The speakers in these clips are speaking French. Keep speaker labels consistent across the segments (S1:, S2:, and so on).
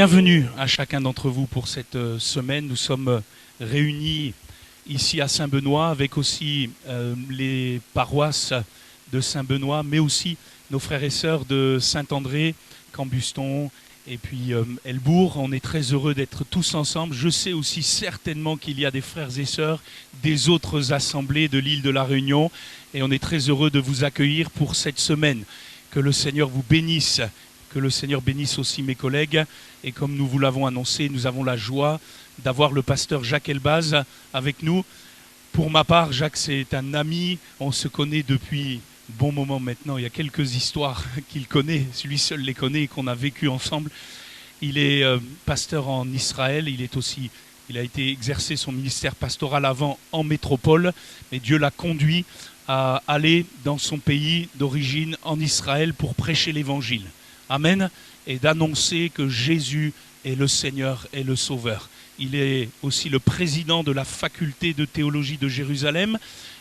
S1: Bienvenue à chacun d'entre vous pour cette semaine. Nous sommes réunis ici à Saint-Benoît avec aussi les paroisses de Saint-Benoît, mais aussi nos frères et sœurs de Saint-André, Cambuston et puis Elbourg. On est très heureux d'être tous ensemble. Je sais aussi certainement qu'il y a des frères et sœurs des autres assemblées de l'île de la Réunion et on est très heureux de vous accueillir pour cette semaine. Que le Seigneur vous bénisse. Que le Seigneur bénisse aussi mes collègues. Et comme nous vous l'avons annoncé, nous avons la joie d'avoir le pasteur Jacques Elbaz avec nous. Pour ma part, Jacques, c'est un ami. On se connaît depuis un bon moment maintenant. Il y a quelques histoires qu'il connaît, lui seul les connaît et qu'on a vécues ensemble. Il est pasteur en Israël. Il a été exercé son ministère pastoral avant en métropole. Mais Dieu l'a conduit à aller dans son pays d'origine en Israël pour prêcher l'évangile. Amen. Et d'annoncer que Jésus est le Seigneur et le Sauveur. Il est aussi le président de la faculté de théologie de Jérusalem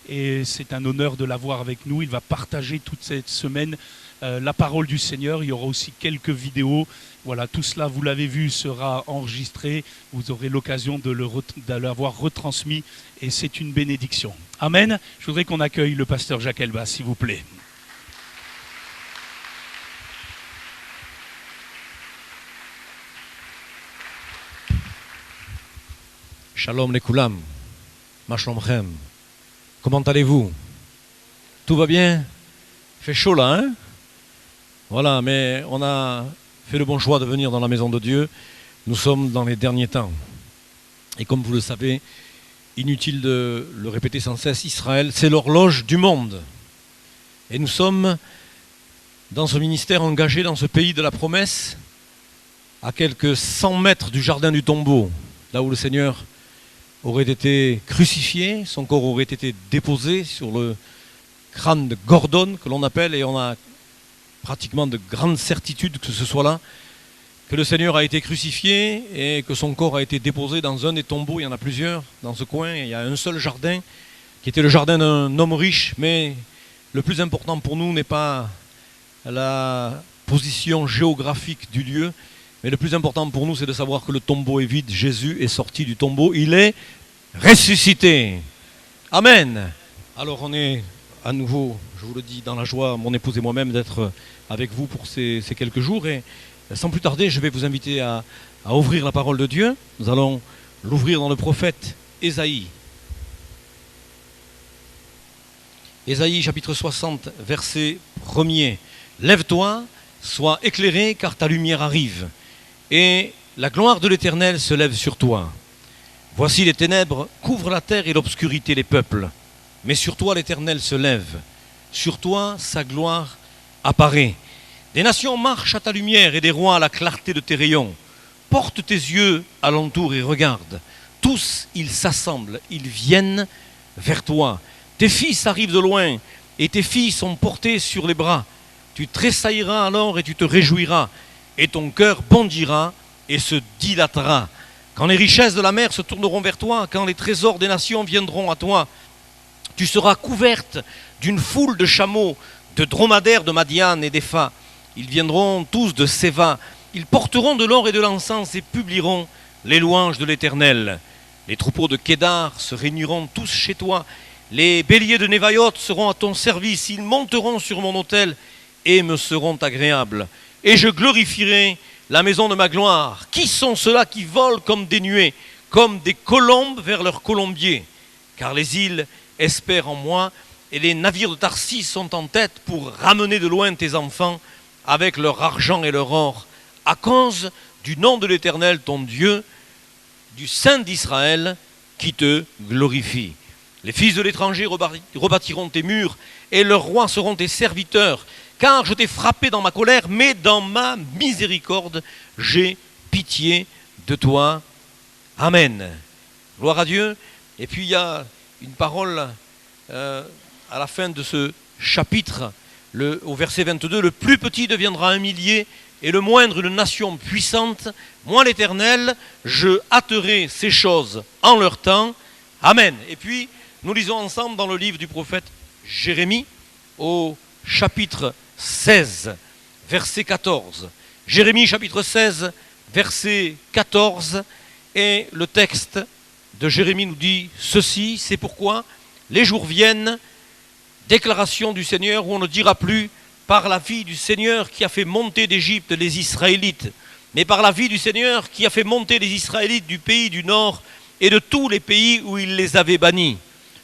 S1: et c'est un honneur de l'avoir avec nous. Il va partager toute cette semaine la parole du Seigneur. Il y aura aussi quelques vidéos. Voilà, tout cela, vous l'avez vu, sera enregistré. Vous aurez l'occasion de l'avoir retransmis et c'est une bénédiction. Amen. Je voudrais qu'on accueille le pasteur Jacques Elbaz, s'il vous plaît.
S2: Shalom lekulam, ma shlomchem. Comment allez-vous? Tout va bien? Il fait chaud là, hein? Voilà, mais on a fait le bon choix de venir dans la maison de Dieu. Nous sommes dans les derniers temps. Et comme vous le savez, inutile de le répéter sans cesse, Israël, c'est l'horloge du monde. Et nous sommes dans ce ministère engagé dans ce pays de la promesse, à quelques 100 mètres du jardin du tombeau, là où le Seigneur aurait été crucifié, son corps aurait été déposé sur le crâne de Gordon, que l'on appelle, et on a pratiquement de grandes certitudes que ce soit là, que le Seigneur a été crucifié et que son corps a été déposé dans un des tombeaux. Il y en a plusieurs dans ce coin, il y a un seul jardin, qui était le jardin d'un homme riche, mais le plus important pour nous n'est pas la position géographique du lieu, mais le plus important pour nous, c'est de savoir que le tombeau est vide. Jésus est sorti du tombeau. Il est ressuscité. Amen. Alors on est à nouveau, je vous le dis, dans la joie, mon épouse et moi-même, d'être avec vous pour ces quelques jours. Et sans plus tarder, je vais vous inviter à ouvrir la parole de Dieu. Nous allons l'ouvrir dans le prophète Ésaïe. Ésaïe chapitre 60, verset 1er. Lève-toi, sois éclairé, car ta lumière arrive. Et la gloire de l'Éternel se lève sur toi. Voici les ténèbres couvrent la terre et l'obscurité les peuples. Mais sur toi l'Éternel se lève. Sur toi sa gloire apparaît. Des nations marchent à ta lumière et des rois à la clarté de tes rayons. Porte tes yeux alentour et regarde. Tous ils s'assemblent, ils viennent vers toi. Tes fils arrivent de loin et tes filles sont portées sur les bras. Tu tressailleras alors et tu te réjouiras. Et ton cœur bondira et se dilatera. Quand les richesses de la mer se tourneront vers toi, quand les trésors des nations viendront à toi, tu seras couverte d'une foule de chameaux, de dromadaires de Madian et d'Epha. Ils viendront tous de Séva. Ils porteront de l'or et de l'encens et publieront les louanges de l'Éternel. Les troupeaux de Kédar se réuniront tous chez toi. Les béliers de Nevaïot seront à ton service. Ils monteront sur mon autel et me seront agréables. Et je glorifierai la maison de ma gloire. Qui sont ceux-là qui volent comme des nuées, comme des colombes vers leur colombier? Car les îles espèrent en moi, et les navires de Tarsis sont en tête pour ramener de loin tes enfants avec leur argent et leur or, à cause du nom de l'Éternel, ton Dieu, du Saint d'Israël, qui te glorifie. Les fils de l'étranger rebâtiront tes murs, et leurs rois seront tes serviteurs. Car je t'ai frappé dans ma colère, mais dans ma miséricorde, j'ai pitié de toi. Amen. Gloire à Dieu. Et puis il y a une parole à la fin de ce chapitre, au verset 22. Le plus petit deviendra un millier et le moindre une nation puissante. Moi l'Éternel, je hâterai ces choses en leur temps. Amen. Et puis nous lisons ensemble dans le livre du prophète Jérémie au chapitre 16, verset 14. Jérémie chapitre 16, verset 14, et le texte de Jérémie nous dit ceci, c'est pourquoi les jours viennent, déclaration du Seigneur, où on ne dira plus par la vie du Seigneur qui a fait monter d'Égypte les Israélites, mais par la vie du Seigneur qui a fait monter les Israélites du pays du nord et de tous les pays où il les avait bannis.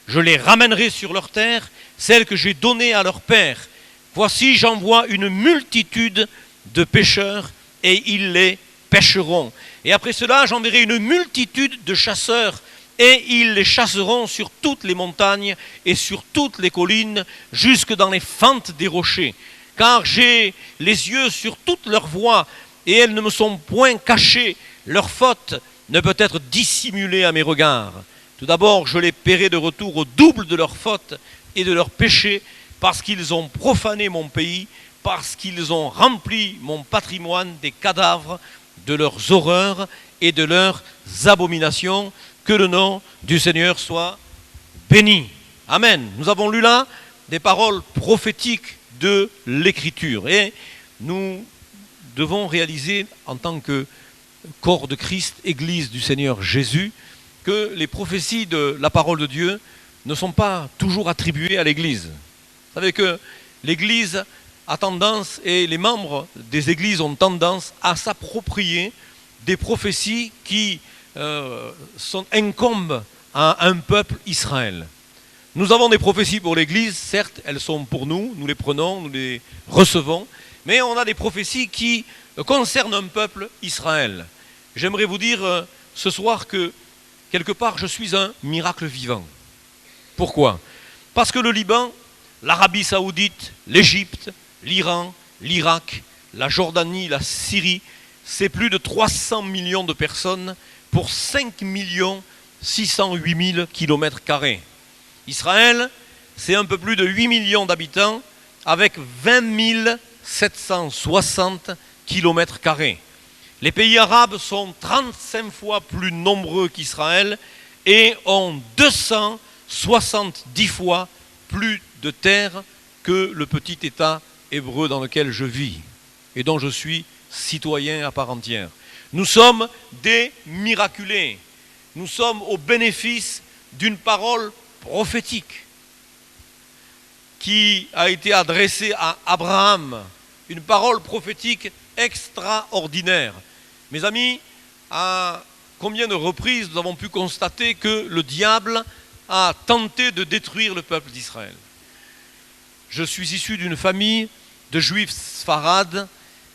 S2: Je les ramènerai sur leur terre, celle que j'ai donnée à leur père. Voici, j'envoie une multitude de pêcheurs et ils les pêcheront. Et après cela, j'enverrai une multitude de chasseurs et ils les chasseront sur toutes les montagnes et sur toutes les collines, jusque dans les fentes des rochers. Car j'ai les yeux sur toutes leurs voies et elles ne me sont point cachées. Leur faute ne peut être dissimulée à mes regards. Tout d'abord, je les paierai de retour au double de leurs fautes et de leurs péchés, parce qu'ils ont profané mon pays, parce qu'ils ont rempli mon patrimoine des cadavres, de leurs horreurs et de leurs abominations. Que le nom du Seigneur soit béni. Amen. Nous avons lu là des paroles prophétiques de l'Écriture. Et nous devons réaliser en tant que corps de Christ, Église du Seigneur Jésus, que les prophéties de la parole de Dieu ne sont pas toujours attribuées à l'Église. Vous savez que l'Église a tendance, et les membres des Églises ont tendance à s'approprier des prophéties qui incombent à un peuple Israël. Nous avons des prophéties pour l'Église, certes, elles sont pour nous, nous les prenons, nous les recevons, mais on a des prophéties qui concernent un peuple Israël. J'aimerais vous dire ce soir que quelque part, je suis un miracle vivant. Pourquoi? Parce que le Liban, l'Arabie Saoudite, l'Égypte, l'Iran, l'Irak, la Jordanie, la Syrie, c'est plus de 300 millions de personnes pour 5 608 000 km². Israël, c'est un peu plus de 8 millions d'habitants avec 20 760 km². Les pays arabes sont 35 fois plus nombreux qu'Israël et ont 270 fois plus de terre que le petit État hébreu dans lequel je vis et dont je suis citoyen à part entière. Nous sommes des miraculés. Nous sommes au bénéfice d'une parole prophétique qui a été adressée à Abraham, une parole prophétique extraordinaire. Mes amis, à combien de reprises nous avons pu constater que le diable a tenté de détruire le peuple d'Israël. Je suis issu d'une famille de juifs sfarades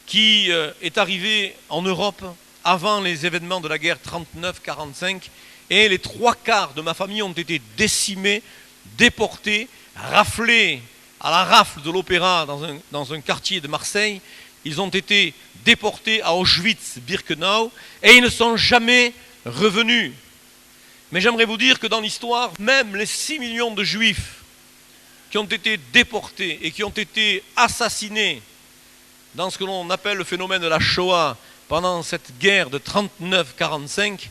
S2: qui est arrivée en Europe avant les événements de la guerre 39-45 et les 3/4 de ma famille ont été décimés, déportés, raflés à la rafle de l'opéra dans un quartier de Marseille. Ils ont été déportés à Auschwitz-Birkenau et ils ne sont jamais revenus. Mais j'aimerais vous dire que dans l'histoire, même les 6 millions de juifs qui ont été déportés et qui ont été assassinés dans ce que l'on appelle le phénomène de la Shoah pendant cette guerre de 39-45,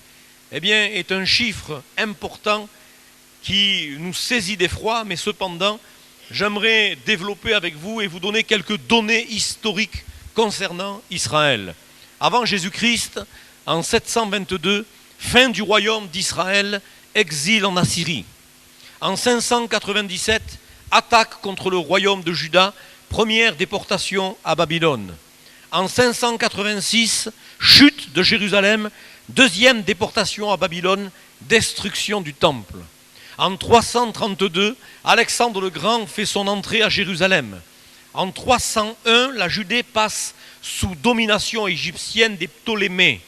S2: eh bien, est un chiffre important qui nous saisit d'effroi, mais cependant, j'aimerais développer avec vous et vous donner quelques données historiques concernant Israël. Avant Jésus-Christ, en 722, fin du royaume d'Israël, exil en Assyrie. En 597, attaque contre le royaume de Juda, première déportation à Babylone. En 586, chute de Jérusalem, deuxième déportation à Babylone, destruction du temple. En 332, Alexandre le Grand fait son entrée à Jérusalem. En 301, la Judée passe sous domination égyptienne des Ptolémées.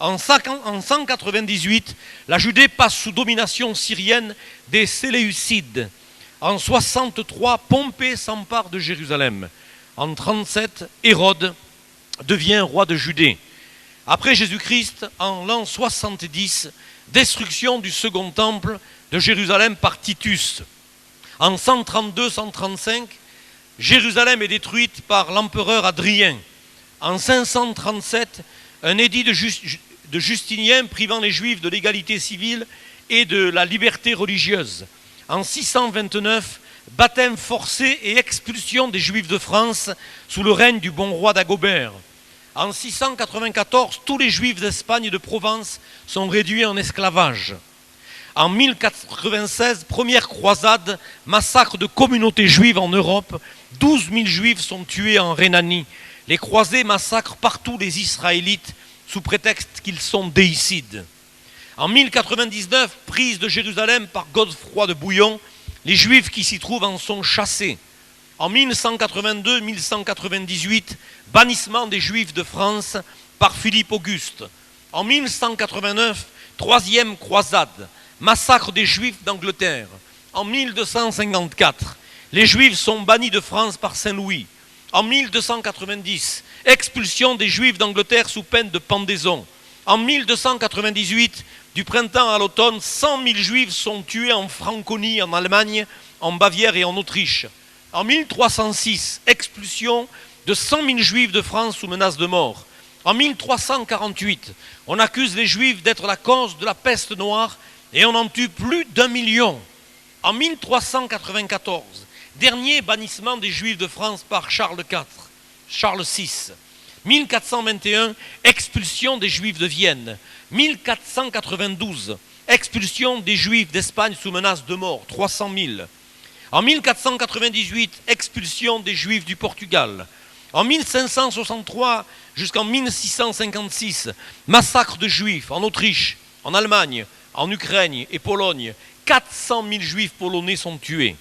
S2: En 198, la Judée passe sous domination syrienne des Séleucides. En 63, Pompée s'empare de Jérusalem. En 37, Hérode devient roi de Judée. Après Jésus-Christ, en l'an 70, destruction du second temple de Jérusalem par Titus. En 132-135, Jérusalem est détruite par l'empereur Adrien. En 537, un édit de Justinien privant les Juifs de l'égalité civile et de la liberté religieuse. En 629, baptême forcé et expulsion des Juifs de France sous le règne du bon roi Dagobert. En 694, tous les juifs d'Espagne et de Provence sont réduits en esclavage. En 1096, première croisade, massacre de communautés juives en Europe. 12 000 juifs sont tués en Rhénanie. Les croisés massacrent partout les Israélites sous prétexte qu'ils sont déicides. En 1099, prise de Jérusalem par Godefroy de Bouillon, les juifs qui s'y trouvent en sont chassés. En 1182-1198, bannissement des juifs de France par Philippe Auguste. En 1189, troisième croisade, massacre des juifs d'Angleterre. En 1254, les juifs sont bannis de France par Saint-Louis. En 1290, expulsion des juifs d'Angleterre sous peine de pendaison. En 1298, du printemps à l'automne, 100 000 juifs sont tués en Franconie, en Allemagne, en Bavière et en Autriche. En 1306, expulsion de 100 000 juifs de France sous menace de mort. En 1348, on accuse les juifs d'être la cause de la peste noire et on en tue plus d'1 million. En 1394, dernier bannissement des juifs de France par Charles VI. 1421, expulsion des juifs de Vienne. 1492, expulsion des juifs d'Espagne sous menace de mort, 300 000. En 1498, expulsion des juifs du Portugal. En 1563 jusqu'en 1656, massacre de juifs en Autriche, en Allemagne, en Ukraine et Pologne. 400 000 juifs polonais sont tués.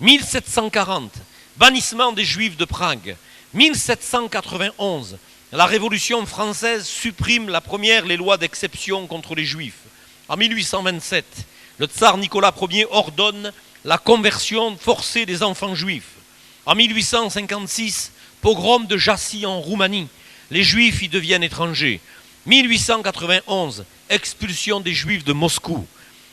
S2: 1740, bannissement des juifs de Prague. 1791, la Révolution française supprime les lois d'exception contre les juifs. En 1827, le tsar Nicolas Ier ordonne la conversion forcée des enfants juifs. En 1856, pogrom de Jassy en Roumanie. Les juifs y deviennent étrangers. 1891, expulsion des juifs de Moscou.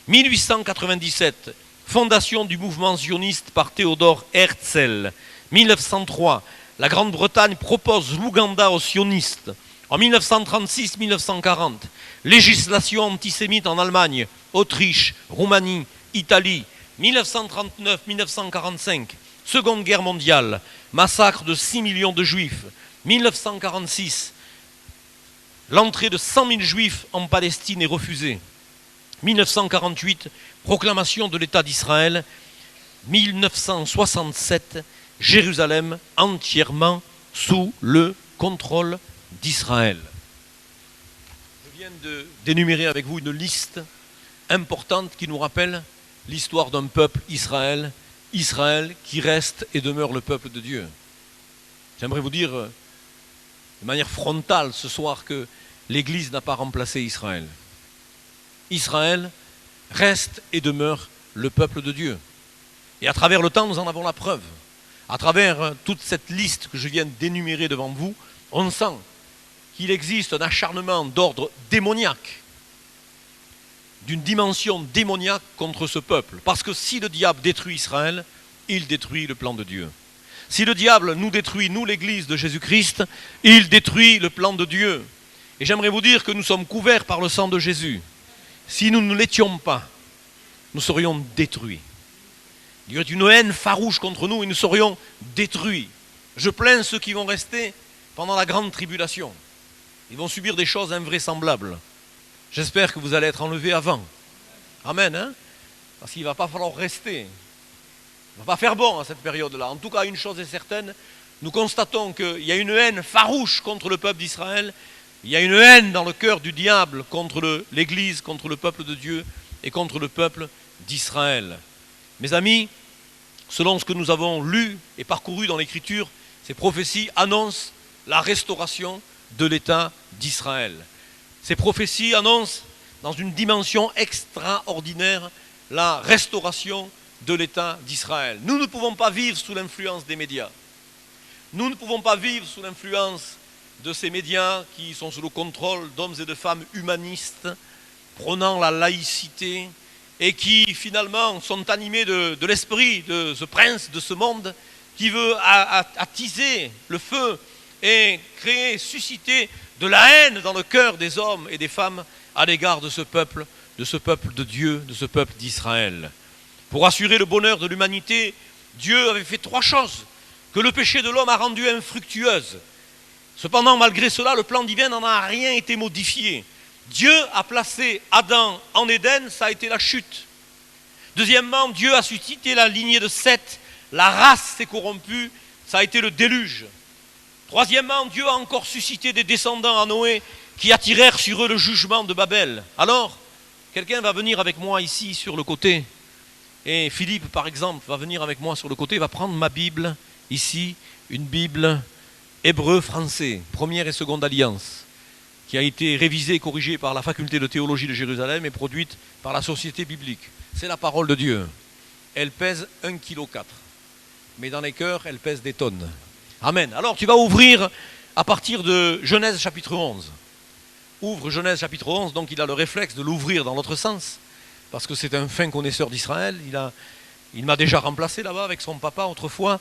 S2: 1897, fondation du mouvement zioniste par Théodore Herzl. 1903, la Grande-Bretagne propose l'Ouganda aux sionistes. En 1936-1940, législation antisémite en Allemagne, Autriche, Roumanie, Italie. 1939-1945, Seconde Guerre mondiale, massacre de 6 millions de juifs. 1946, l'entrée de 100 000 juifs en Palestine est refusée. 1948, proclamation de l'État d'Israël. 1967, Jérusalem entièrement sous le contrôle d'Israël. Je viens d'énumérer avec vous une liste importante qui nous rappelle l'histoire d'un peuple Israël qui reste et demeure le peuple de Dieu. J'aimerais vous dire de manière frontale ce soir que l'Église n'a pas remplacé Israël. Israël reste et demeure le peuple de Dieu. Et à travers le temps, nous en avons la preuve. À travers toute cette liste que je viens d'énumérer devant vous, on sent qu'il existe un acharnement d'ordre démoniaque, d'une dimension démoniaque contre ce peuple. Parce que si le diable détruit Israël, il détruit le plan de Dieu. Si le diable nous détruit, nous l'Église de Jésus-Christ, il détruit le plan de Dieu. Et j'aimerais vous dire que nous sommes couverts par le sang de Jésus. Si nous ne l'étions pas, nous serions détruits. Il y aurait une haine farouche contre nous et nous serions détruits. Je plains ceux qui vont rester pendant la grande tribulation. Ils vont subir des choses invraisemblables. J'espère que vous allez être enlevés avant. Amen, hein? Parce qu'il ne va pas falloir rester. Il ne va pas faire bon à cette période-là. En tout cas, une chose est certaine, nous constatons qu'il y a une haine farouche contre le peuple d'Israël. Il y a une haine dans le cœur du diable contre l'Église, contre le peuple de Dieu et contre le peuple d'Israël. Mes amis, selon ce que nous avons lu et parcouru dans l'Écriture, ces prophéties annoncent la restauration de l'État d'Israël. Ces prophéties annoncent dans une dimension extraordinaire la restauration de l'État d'Israël. Nous ne pouvons pas vivre sous l'influence des médias. Nous ne pouvons pas vivre sous l'influence de ces médias qui sont sous le contrôle d'hommes et de femmes humanistes, prônant la laïcité, et qui finalement sont animés de l'esprit de ce prince de ce monde qui veut attiser le feu et créer, susciter de la haine dans le cœur des hommes et des femmes à l'égard de ce peuple de Dieu, de ce peuple d'Israël. Pour assurer le bonheur de l'humanité, Dieu avait fait 3 choses que le péché de l'homme a rendues infructueuses. Cependant, malgré cela, le plan divin n'en a rien été modifié. Dieu a placé Adam en Éden, ça a été la chute. Deuxièmement, Dieu a suscité la lignée de Seth, la race s'est corrompue, ça a été le déluge. Troisièmement, Dieu a encore suscité des descendants à Noé qui attirèrent sur eux le jugement de Babel. Alors, quelqu'un va venir avec moi ici sur le côté, et Philippe par exemple va venir avec moi sur le côté, va prendre ma Bible, ici, une Bible hébreu-français, première et seconde alliance, qui a été révisée et corrigée par la faculté de théologie de Jérusalem et produite par la Société biblique. C'est la parole de Dieu. Elle pèse 1,4 kg, mais dans les cœurs, elle pèse des tonnes. Amen. Alors tu vas ouvrir à partir de Genèse chapitre 11. Ouvre Genèse chapitre 11, donc il a le réflexe de l'ouvrir dans l'autre sens, parce que c'est un fin connaisseur d'Israël. Il m'a déjà remplacé là-bas avec son papa autrefois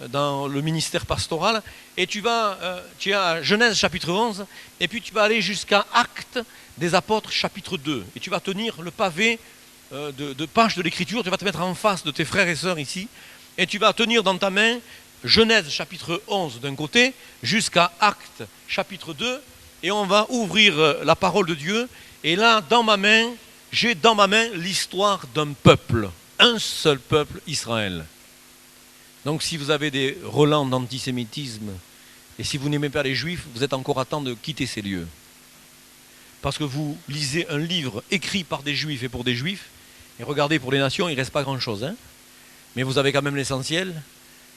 S2: dans le ministère pastoral. Et tu as Genèse chapitre 11, et puis tu vas aller jusqu'à Actes des apôtres chapitre 2. Et tu vas tenir le pavé de pages de l'écriture, tu vas te mettre en face de tes frères et sœurs ici, et tu vas tenir dans ta main Genèse chapitre 11 d'un côté, jusqu'à Actes chapitre 2, et on va ouvrir la parole de Dieu. Et là, j'ai dans ma main l'histoire d'un peuple, un seul peuple, Israël. Donc si vous avez des relents d'antisémitisme, et si vous n'aimez pas les juifs, vous êtes encore à temps de quitter ces lieux. Parce que vous lisez un livre écrit par des juifs et pour des juifs, et regardez, pour les nations, il ne reste pas grand-chose. Hein, mais vous avez quand même l'essentiel.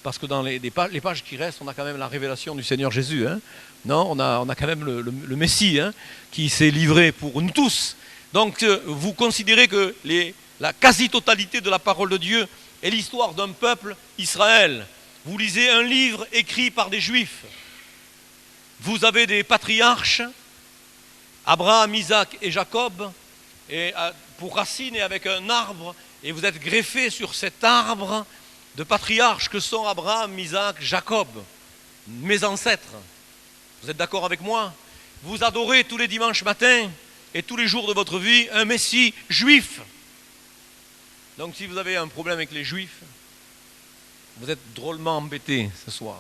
S2: Parce que dans les pages qui restent, on a quand même la révélation du Seigneur Jésus. Hein. Non, on a quand même le Messie hein, qui s'est livré pour nous tous. Donc vous considérez que la quasi-totalité de la parole de Dieu est l'histoire d'un peuple, Israël. Vous lisez un livre écrit par des Juifs. Vous avez des patriarches, Abraham, Isaac et Jacob, et pour racine et avec un arbre, et vous êtes greffé sur cet arbre de patriarches que sont Abraham, Isaac, Jacob, mes ancêtres. Vous êtes d'accord avec moi? Vous adorez tous les dimanches matins et tous les jours de votre vie un Messie juif. Donc si vous avez un problème avec les juifs, vous êtes drôlement embêtés ce soir.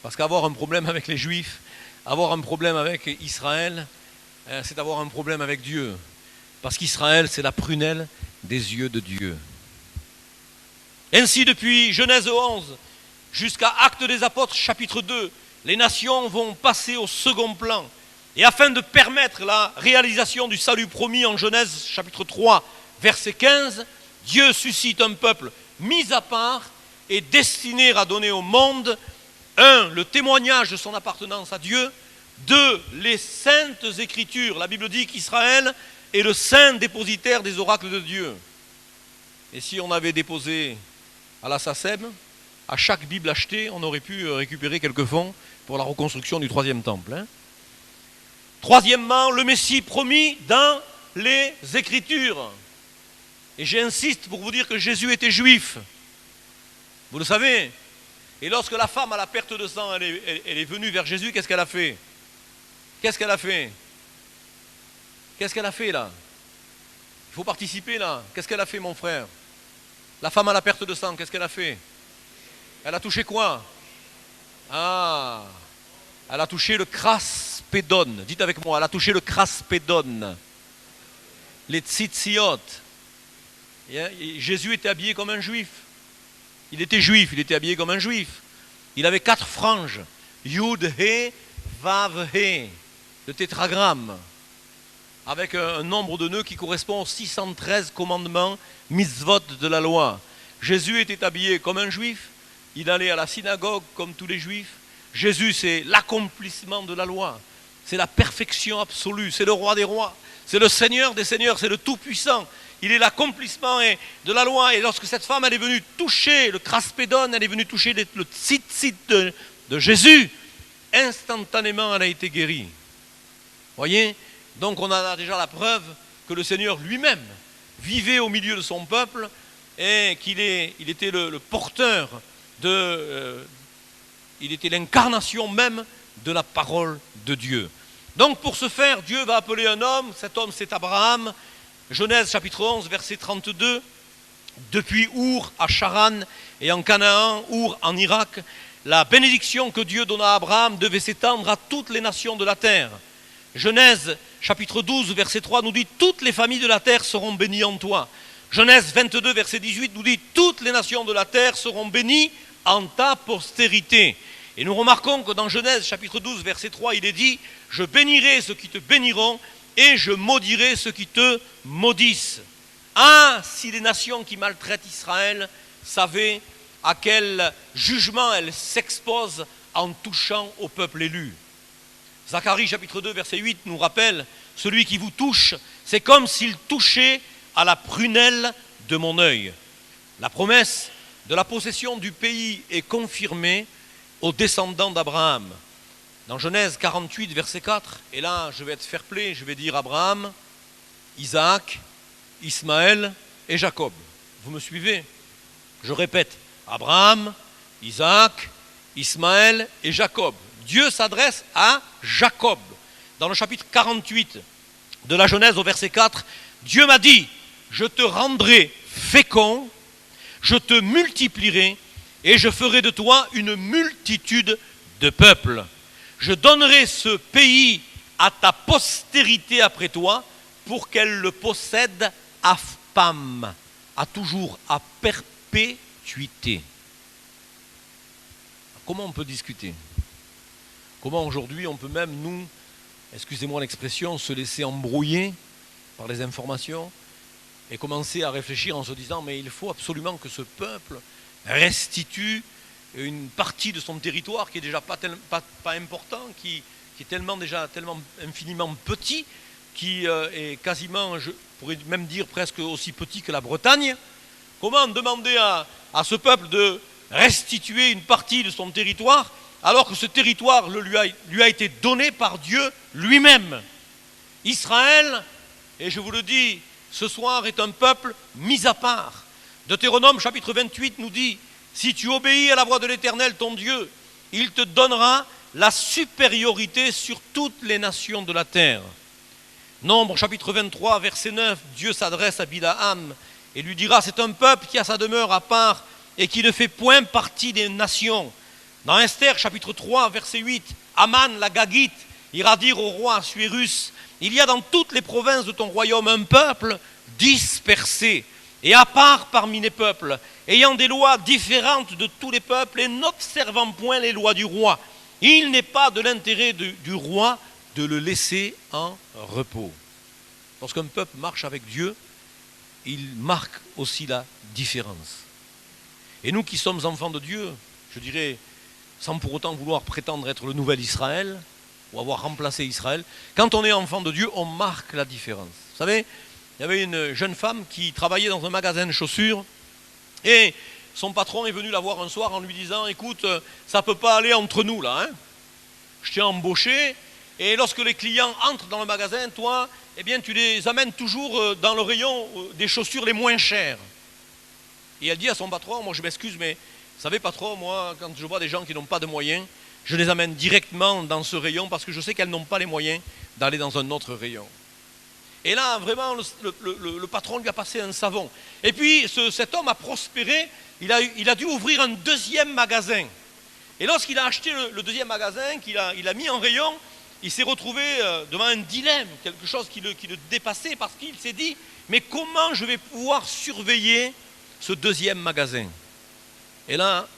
S2: Parce qu'avoir un problème avec les juifs, avoir un problème avec Israël, c'est avoir un problème avec Dieu. Parce qu'Israël, c'est la prunelle des yeux de Dieu. Ainsi, depuis Genèse 11 jusqu'à Actes des apôtres chapitre 2, les nations vont passer au second plan. Et afin de permettre la réalisation du salut promis en Genèse chapitre 3, verset 15, Dieu suscite un peuple mis à part et destiné à donner au monde, 1, le témoignage de son appartenance à Dieu, 2, les saintes écritures. La Bible dit qu'Israël est le saint dépositaire des oracles de Dieu. Et si on avait déposé à la SACEM, à chaque Bible achetée, on aurait pu récupérer quelques fonds pour la reconstruction du troisième temple. Hein. Troisièmement, le Messie promis dans les Écritures. Et j'insiste pour vous dire que Jésus était juif. Vous le savez. Et lorsque la femme à la perte de sang, elle est venue vers Jésus, qu'est-ce qu'elle a fait? Qu'est-ce qu'elle a fait? Qu'est-ce qu'elle a fait là? Il faut participer là. Qu'est-ce qu'elle a fait, mon frère? La femme à la perte de sang, qu'est-ce qu'elle a fait? Elle a touché quoi? Ah, elle a touché le craspédone. Dites avec moi, elle a touché le craspédone. Les tzitziot. Jésus était habillé comme un juif. Il était juif, il était habillé comme un juif. Il avait 4 franges. Yud, He, Vav, He. Le tétragramme. Avec un nombre de nœuds qui correspond aux 613 commandements mitzvot de la loi. Jésus était habillé comme un juif, il allait à la synagogue comme tous les juifs. Jésus, c'est l'accomplissement de la loi, c'est la perfection absolue, c'est le roi des rois, c'est le Seigneur des seigneurs, c'est le Tout-Puissant. Il est l'accomplissement de la loi. Et lorsque cette femme, elle est venue toucher le craspédone, elle est venue toucher le tzitzit de Jésus, instantanément, elle a été guérie. Voyez ? Donc on a déjà la preuve que le Seigneur lui-même vivait au milieu de son peuple et qu'il était le porteur il était l'incarnation même de la parole de Dieu. Donc pour ce faire, Dieu va appeler un homme, cet homme c'est Abraham, Genèse chapitre 11 verset 32, depuis Our à Charan et en Canaan, Our en Irak, la bénédiction que Dieu donna à Abraham devait s'étendre à toutes les nations de la terre. Genèse chapitre 12, verset 3 nous dit « Toutes les familles de la terre seront bénies en toi ». Genèse 22, verset 18 nous dit « Toutes les nations de la terre seront bénies en ta postérité ». Et nous remarquons que dans Genèse chapitre 12, verset 3, il est dit « Je bénirai ceux qui te béniront et je maudirai ceux qui te maudissent ». Ah, si les nations qui maltraitent Israël savaient à quel jugement elles s'exposent en touchant au peuple élu. Zacharie chapitre 2 verset 8 nous rappelle « Celui qui vous touche, c'est comme s'il touchait à la prunelle de mon œil ». La promesse de la possession du pays est confirmée aux descendants d'Abraham. Dans Genèse 48 verset 4, et là je vais être fair-play, je vais dire Abraham, Isaac, Ismaël et Jacob. Vous me suivez? Je répète, Abraham, Isaac, Ismaël et Jacob. Dieu s'adresse à Jacob. Dans le chapitre 48 de la Genèse au verset 4, Dieu m'a dit, je te rendrai fécond, je te multiplierai et je ferai de toi une multitude de peuples. Je donnerai ce pays à ta postérité après toi pour qu'elle le possède à femme, à toujours, à perpétuité. Comment on peut discuter? Comment aujourd'hui on peut même nous, excusez-moi l'expression, se laisser embrouiller par les informations et commencer à réfléchir en se disant mais il faut absolument que ce peuple restitue une partie de son territoire qui est déjà pas important, qui est tellement infiniment petit, qui est quasiment, je pourrais même dire presque aussi petit que la Bretagne. Comment demander à ce peuple de restituer une partie de son territoire alors que ce territoire lui a été donné par Dieu lui-même? Israël, et je vous le dis ce soir, est un peuple mis à part. Deutéronome chapitre 28 nous dit « Si tu obéis à la voix de l'Éternel ton Dieu, il te donnera la supériorité sur toutes les nations de la terre. » Nombre chapitre 23 verset 9, Dieu s'adresse à Bilaham et lui dira « C'est un peuple qui a sa demeure à part et qui ne fait point partie des nations. » Dans Esther chapitre 3 verset 8, Aman la Gagite ira dire au roi Assuérus « Il y a dans toutes les provinces de ton royaume un peuple dispersé et à part parmi les peuples, ayant des lois différentes de tous les peuples et n'observant point les lois du roi. Il n'est pas de l'intérêt du roi de le laisser en repos. » Lorsqu'un peuple marche avec Dieu, il marque aussi la différence. Et nous qui sommes enfants de Dieu, je dirais, sans pour autant vouloir prétendre être le nouvel Israël, ou avoir remplacé Israël, quand on est enfant de Dieu, on marque la différence. Vous savez, il y avait une jeune femme qui travaillait dans un magasin de chaussures, et son patron est venu la voir un soir en lui disant « Écoute, ça ne peut pas aller entre nous là, hein. Je t'ai embauché, et lorsque les clients entrent dans le magasin, toi, eh bien, tu les amènes toujours dans le rayon des chaussures les moins chères. » Et elle dit à son patron, moi je m'excuse, mais vous savez patron, moi quand je vois des gens qui n'ont pas de moyens, je les amène directement dans ce rayon parce que je sais qu'elles n'ont pas les moyens d'aller dans un autre rayon. Et là, vraiment, le patron lui a passé un savon. Et puis, cet homme a prospéré, il a dû ouvrir un deuxième magasin. Et lorsqu'il a acheté le deuxième magasin, qu'il a mis en rayon, il s'est retrouvé devant un dilemme, quelque chose qui le dépassait, parce qu'il s'est dit, mais comment je vais pouvoir surveiller ce deuxième magasin? Et là,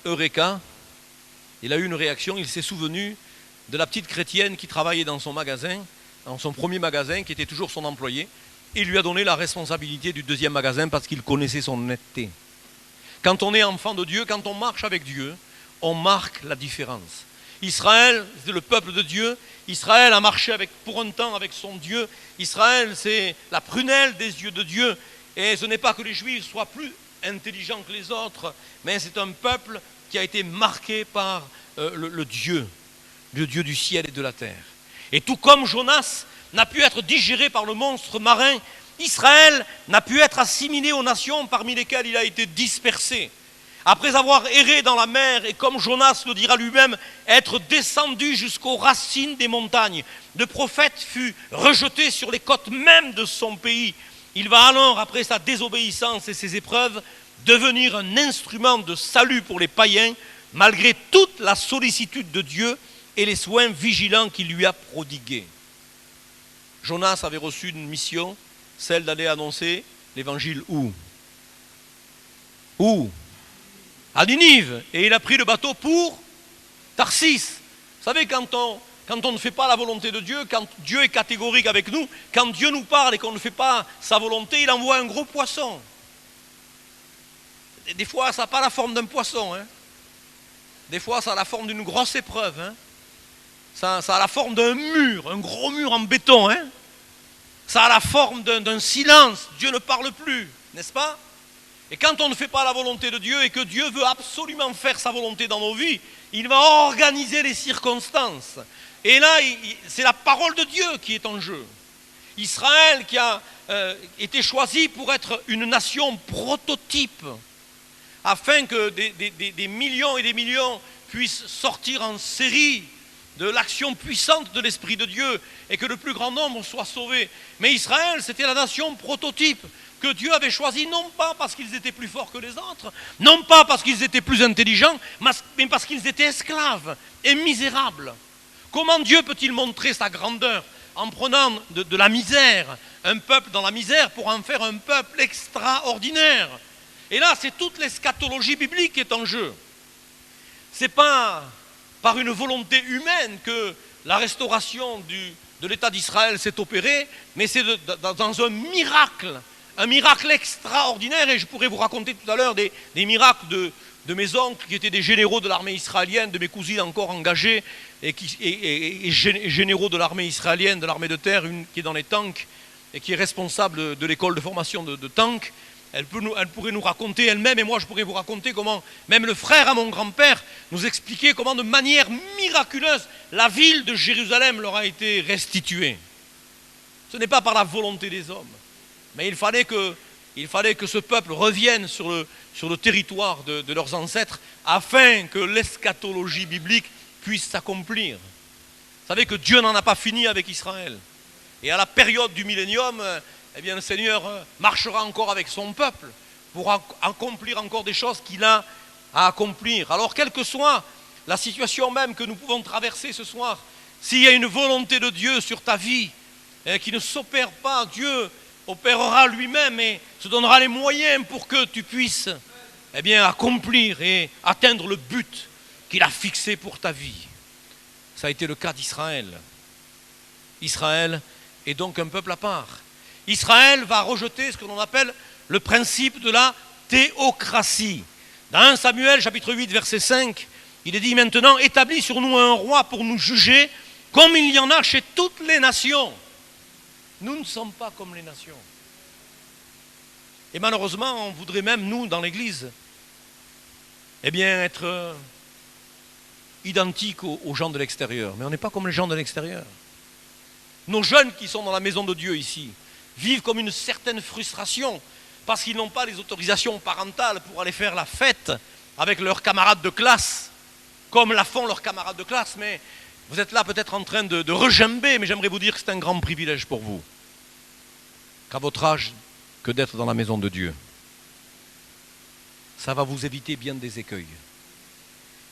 S2: Eureka, il a eu une réaction, il s'est souvenu de la petite chrétienne qui travaillait dans son magasin, dans son premier magasin, qui était toujours son employé. Il lui a donné la responsabilité du deuxième magasin parce qu'il connaissait son honnêteté. Quand on est enfant de Dieu, quand on marche avec Dieu, on marque la différence. Israël, c'est le peuple de Dieu. Israël a marché pour un temps avec son Dieu. Israël, c'est la prunelle des yeux de Dieu. Et ce n'est pas que les Juifs soient plus intelligents que les autres, mais c'est un peuple qui a été marqué par le Dieu du ciel et de la terre. Et tout comme Jonas n'a pu être digéré par le monstre marin, Israël n'a pu être assimilé aux nations parmi lesquelles il a été dispersé. Après avoir erré dans la mer et comme Jonas le dira lui-même, être descendu jusqu'aux racines des montagnes, le prophète fut rejeté sur les côtes même de son pays. Il va alors, après sa désobéissance et ses épreuves, devenir un instrument de salut pour les païens, malgré toute la sollicitude de Dieu et les soins vigilants qu'il lui a prodigués. Jonas avait reçu une mission, celle d'aller annoncer l'évangile où? Où? À Ninive. Et il a pris le bateau pour Tarsis. Vous savez, quand on ne fait pas la volonté de Dieu, quand Dieu est catégorique avec nous, quand Dieu nous parle et qu'on ne fait pas sa volonté, il envoie un gros poisson. Et des fois, ça n'a pas la forme d'un poisson. Hein. Des fois, ça a la forme d'une grosse épreuve. Hein. Ça a la forme d'un mur, un gros mur en béton. Hein. Ça a la forme d'un silence. Dieu ne parle plus, n'est-ce pas? Et quand on ne fait pas la volonté de Dieu et que Dieu veut absolument faire sa volonté dans nos vies, il va organiser les circonstances. Et là, c'est la parole de Dieu qui est en jeu. Israël qui a été choisi pour être une nation prototype, afin que des millions et des millions puissent sortir en série de l'action puissante de l'Esprit de Dieu et que le plus grand nombre soit sauvé. Mais Israël, c'était la nation prototype que Dieu avait choisie, non pas parce qu'ils étaient plus forts que les autres, non pas parce qu'ils étaient plus intelligents, mais parce qu'ils étaient esclaves et misérables. Comment Dieu peut-il montrer sa grandeur en prenant de la misère, un peuple dans la misère, pour en faire un peuple extraordinaire? Et là, c'est toute l'eschatologie biblique qui est en jeu. Ce n'est pas par une volonté humaine que la restauration de l'État d'Israël s'est opérée, mais c'est dans un miracle extraordinaire. Et je pourrais vous raconter tout à l'heure des miracles de mes oncles qui étaient des généraux de l'armée israélienne, de mes cousines encore engagées, et généraux de l'armée israélienne, de l'armée de terre, une qui est dans les tanks et qui est responsable de l'école de formation de tanks. Elle pourrait nous raconter elle-même, et moi je pourrais vous raconter comment, même le frère à mon grand-père, nous expliquait comment de manière miraculeuse, la ville de Jérusalem leur a été restituée. Ce n'est pas par la volonté des hommes, mais il fallait que ce peuple revienne sur le territoire de leurs ancêtres, afin que l'eschatologie biblique puisse s'accomplir. Vous savez que Dieu n'en a pas fini avec Israël. Et à la période du millénium, eh bien, le Seigneur marchera encore avec son peuple pour accomplir encore des choses qu'il a à accomplir. Alors, quelle que soit la situation même que nous pouvons traverser ce soir, s'il y a une volonté de Dieu sur ta vie qui ne s'opère pas, Dieu opérera lui-même et se donnera les moyens pour que tu puisses accomplir et atteindre le but qu'il a fixé pour ta vie. Ça a été le cas d'Israël. Israël est donc un peuple à part. Israël va rejeter ce que l'on appelle le principe de la théocratie. Dans 1 Samuel, chapitre 8, verset 5, il est dit maintenant, établis sur nous un roi pour nous juger, comme il y en a chez toutes les nations. Nous ne sommes pas comme les nations. Et malheureusement, on voudrait même, nous, dans l'Église, être identiques aux gens de l'extérieur. Mais on n'est pas comme les gens de l'extérieur. Nos jeunes qui sont dans la maison de Dieu ici vivent comme une certaine frustration parce qu'ils n'ont pas les autorisations parentales pour aller faire la fête avec leurs camarades de classe, comme la font leurs camarades de classe. Mais vous êtes là peut-être en train de regimber, mais j'aimerais vous dire que c'est un grand privilège pour vous, qu'à votre âge, que d'être dans la maison de Dieu. Ça va vous éviter bien des écueils.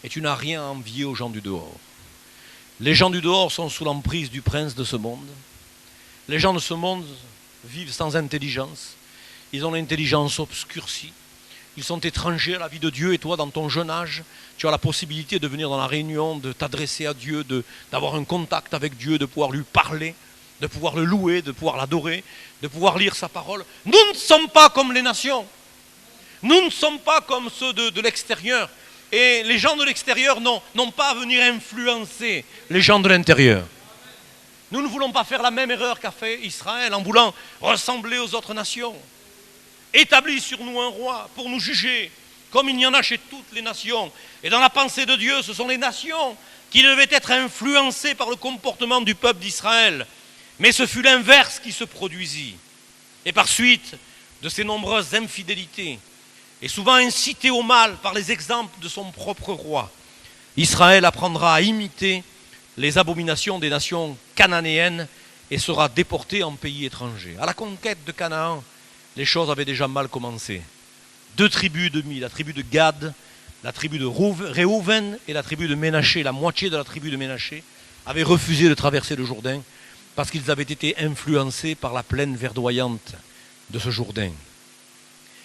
S2: Et tu n'as rien à envier aux gens du dehors. Les gens du dehors sont sous l'emprise du prince de ce monde. Les gens de ce monde vivent sans intelligence. Ils ont l'intelligence obscurcie. Ils sont étrangers à la vie de Dieu. Et toi, dans ton jeune âge, tu as la possibilité de venir dans la réunion, de t'adresser à Dieu, d'avoir un contact avec Dieu, de pouvoir lui parler, de pouvoir le louer, de pouvoir l'adorer, de pouvoir lire sa parole. Nous ne sommes pas comme les nations. Nous ne sommes pas comme ceux de l'extérieur. Et les gens de l'extérieur n'ont pas à venir influencer les gens de l'intérieur. Nous ne voulons pas faire la même erreur qu'a fait Israël en voulant ressembler aux autres nations. Établis sur nous un roi pour nous juger, comme il y en a chez toutes les nations. Et dans la pensée de Dieu, ce sont les nations qui devaient être influencées par le comportement du peuple d'Israël. Mais ce fut l'inverse qui se produisit. Et par suite de ces nombreuses infidélités, et souvent incité au mal par les exemples de son propre roi, Israël apprendra à imiter les abominations des nations cananéennes et sera déporté en pays étranger. À la conquête de Canaan, les choses avaient déjà mal commencé. 2 tribus demi, la tribu de Gad la tribu de Réhouven et la tribu de Ménaché, la moitié de la tribu de Ménaché, avaient refusé de traverser le Jourdain parce qu'ils avaient été influencés par la plaine verdoyante de ce Jourdain.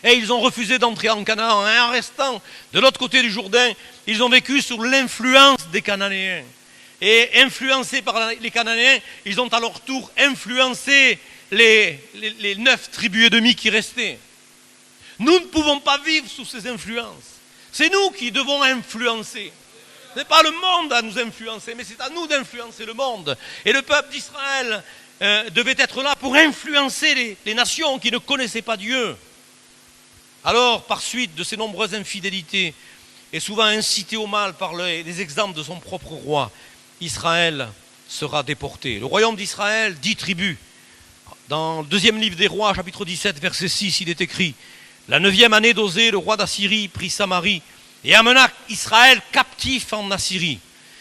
S2: Et ils ont refusé d'entrer en Canaan. En restant de l'autre côté du Jourdain, ils ont vécu sous l'influence des Cananéens. Et influencés par les Cananéens, ils ont à leur tour influencé les 9 tribus ennemies qui restaient. Nous ne pouvons pas vivre sous ces influences. C'est nous qui devons influencer. Ce n'est pas le monde à nous influencer, mais c'est à nous d'influencer le monde. Et le peuple d'Israël devait être là pour influencer les nations qui ne connaissaient pas Dieu. Alors, par suite de ces nombreuses infidélités, et souvent incité au mal par les exemples de son propre roi, Israël sera déporté. Le royaume d'Israël, 10 tribus. Dans le 2e livre des rois, chapitre 17, verset 6, il est écrit « La 9e année d'Osée, le roi d'Assyrie prit Samarie et amena Israël captif en Assyrie.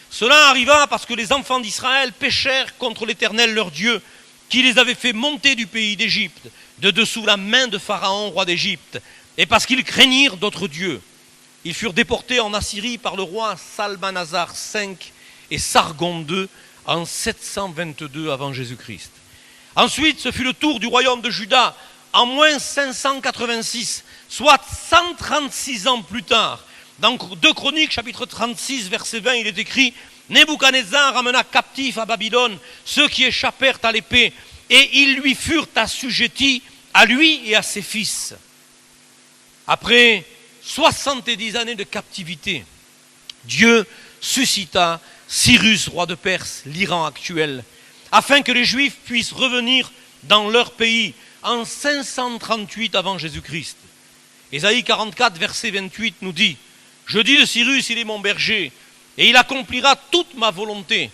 S2: Cela arriva parce que les enfants d'Israël péchèrent contre l'Éternel leur Dieu, qui les avait fait monter du pays d'Égypte, de dessous la main de Pharaon, roi d'Égypte, et parce qu'ils craignirent d'autres dieux. Ils furent déportés en Assyrie par le roi Salmanasar V et Sargon II en 722 avant Jésus-Christ. Ensuite, ce fut le tour du royaume de Juda en moins 586, soit 136 ans plus tard. Dans 2 Chroniques, chapitre 36, verset 20, il est écrit « Nebuchadnezzar ramena captifs à Babylone ceux qui échappèrent à l'épée, et ils lui furent assujettis, à lui et à ses fils. » Après 70 années de captivité, Dieu suscita Cyrus, roi de Perse, l'Iran actuel, afin que les Juifs puissent revenir dans leur pays en 538 avant Jésus-Christ. Ésaïe 44, verset 28 nous dit « Je dis de Cyrus, il est mon berger, et il accomplira toute ma volonté.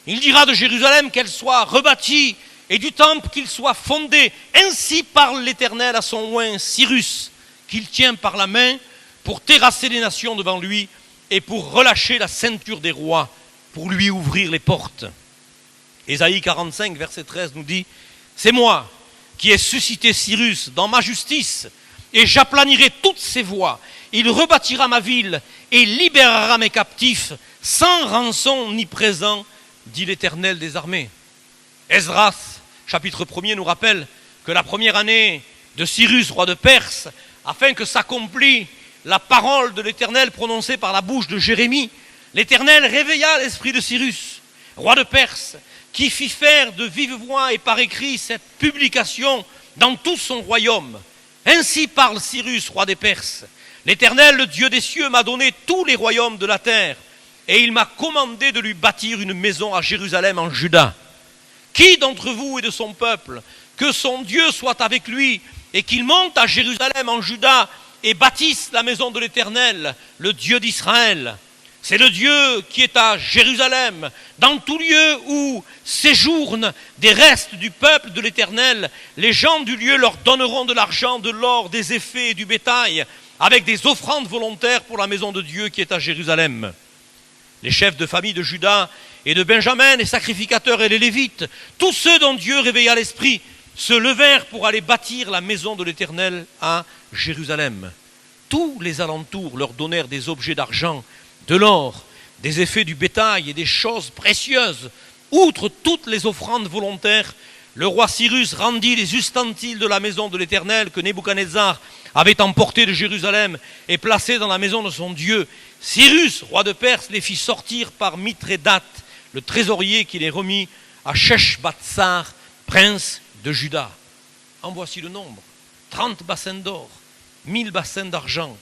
S2: Il dira de Jérusalem qu'elle soit rebâtie, et du temple qu'il soit fondé. Ainsi parle l'Éternel à son oint Cyrus, qu'il tient par la main pour terrasser les nations devant lui et pour relâcher la ceinture des rois, pour lui ouvrir les portes. » Ésaïe 45, verset 13 nous dit « C'est moi qui ai suscité Cyrus dans ma justice, et j'aplanirai toutes ses voies. Il rebâtira ma ville et libérera mes captifs, sans rançon ni présent, dit l'Éternel des armées. » Esdras, chapitre 1er, nous rappelle que la première année de Cyrus, roi de Perse, afin que s'accomplisse la parole de l'Éternel prononcée par la bouche de Jérémie, l'Éternel réveilla l'esprit de Cyrus, roi de Perse, qui fit faire de vive voix et par écrit cette publication dans tout son royaume. Ainsi parle Cyrus, roi des Perses. L'Éternel, le Dieu des cieux, m'a donné tous les royaumes de la terre, et il m'a commandé de lui bâtir une maison à Jérusalem en Juda. Qui d'entre vous est de son peuple, que son Dieu soit avec lui, et qu'il monte à Jérusalem en Juda, et bâtisse la maison de l'Éternel, le Dieu d'Israël. C'est le Dieu qui est à Jérusalem, dans tout lieu où séjournent des restes du peuple de l'Éternel. Les gens du lieu leur donneront de l'argent, de l'or, des effets et du bétail, avec des offrandes volontaires pour la maison de Dieu qui est à Jérusalem. Les chefs de famille de Juda et de Benjamin, les sacrificateurs et les Lévites, tous ceux dont Dieu réveilla l'esprit, se levèrent pour aller bâtir la maison de l'Éternel à Jérusalem. Tous les alentours leur donnèrent des objets d'argent, de l'or, des effets du bétail et des choses précieuses. Outre toutes les offrandes volontaires, le roi Cyrus rendit les ustensiles de la maison de l'Éternel que Nebuchadnezzar avait emportés de Jérusalem et placés dans la maison de son Dieu. Cyrus, roi de Perse, les fit sortir par Mithrédate, le trésorier qui les remit à Sheshbatsar, prince de Juda. En voici le nombre: 30 bassins d'or, 1000 bassins d'argent,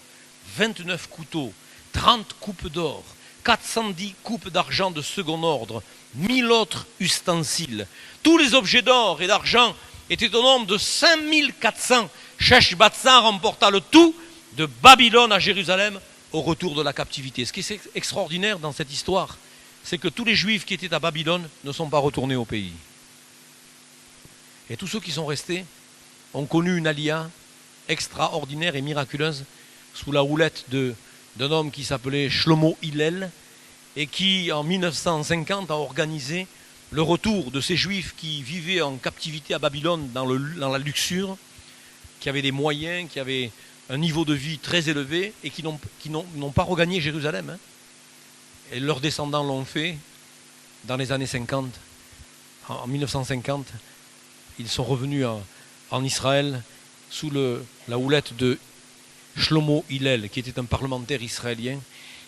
S2: 29 couteaux, 30 coupes d'or, 410 coupes d'argent de second ordre, 1000 autres ustensiles. Tous les objets d'or et d'argent étaient au nombre de 5400. Sheshbatsar emporta le tout de Babylone à Jérusalem au retour de la captivité. Ce qui est extraordinaire dans cette histoire, c'est que tous les Juifs qui étaient à Babylone ne sont pas retournés au pays. Et tous ceux qui sont restés ont connu une alia extraordinaire et miraculeuse sous la houlette d'un homme qui s'appelait Shlomo Hillel et qui, en 1950, a organisé le retour de ces Juifs qui vivaient en captivité à Babylone dans la luxure, qui avaient des moyens, qui avaient un niveau de vie très élevé et qui n'ont pas regagné Jérusalem. Hein. Et leurs descendants l'ont fait dans les années 50. En 1950, ils sont revenus en Israël sous la houlette de Shlomo Hillel, qui était un parlementaire israélien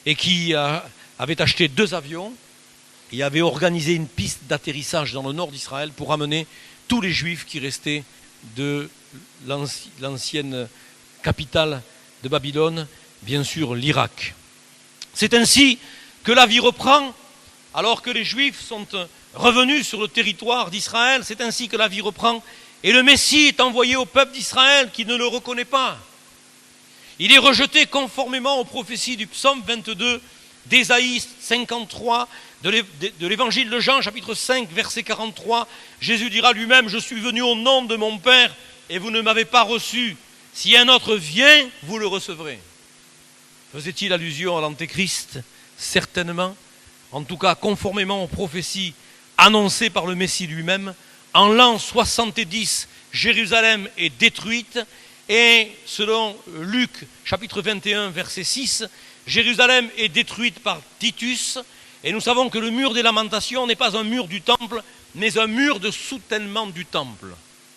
S2: et qui avait acheté 2 avions et avait organisé une piste d'atterrissage dans le nord d'Israël pour amener tous les juifs qui restaient de l'ancienne capitale de Babylone, bien sûr l'Irak. C'est ainsi que la vie reprend alors que les juifs sont revenus sur le territoire d'Israël. C'est ainsi que la vie reprend et le Messie est envoyé au peuple d'Israël qui ne le reconnaît pas. Il est rejeté conformément aux prophéties du psaume 22, d'Ésaïe 53, de l'évangile de Jean, chapitre 5, verset 43. Jésus dira lui-même, « Je suis venu au nom de mon Père et vous ne m'avez pas reçu. Si un autre vient, vous le recevrez. » Faisait-il allusion à l'Antéchrist? Certainement. En tout cas, conformément aux prophéties annoncées par le Messie lui-même, en l'an 70, Jérusalem est détruite. Et selon Luc, chapitre 21, verset 6, Jérusalem est détruite par Titus. Et nous savons que le mur des lamentations n'est pas un mur du temple, mais un mur de soutènement du temple.